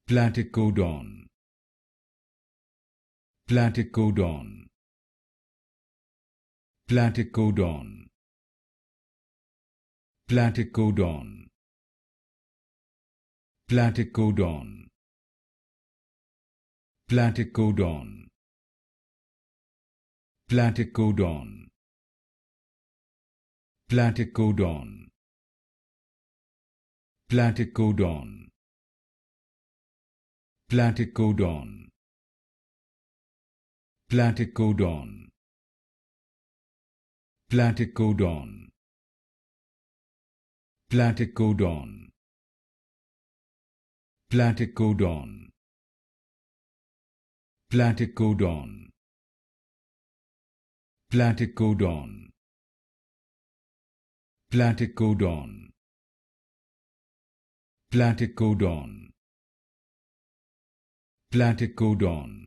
Platycodon, Platycodon, Platycodon, Platycodon, Platycodon, Platycodon, Platycodon, Platycodon, Platycodon, Platycodon, Platycodon, Platycodon, Platycodon, Platycodon, Platycodon, Platycodon, Platycodon, Platycodon, Platycodon,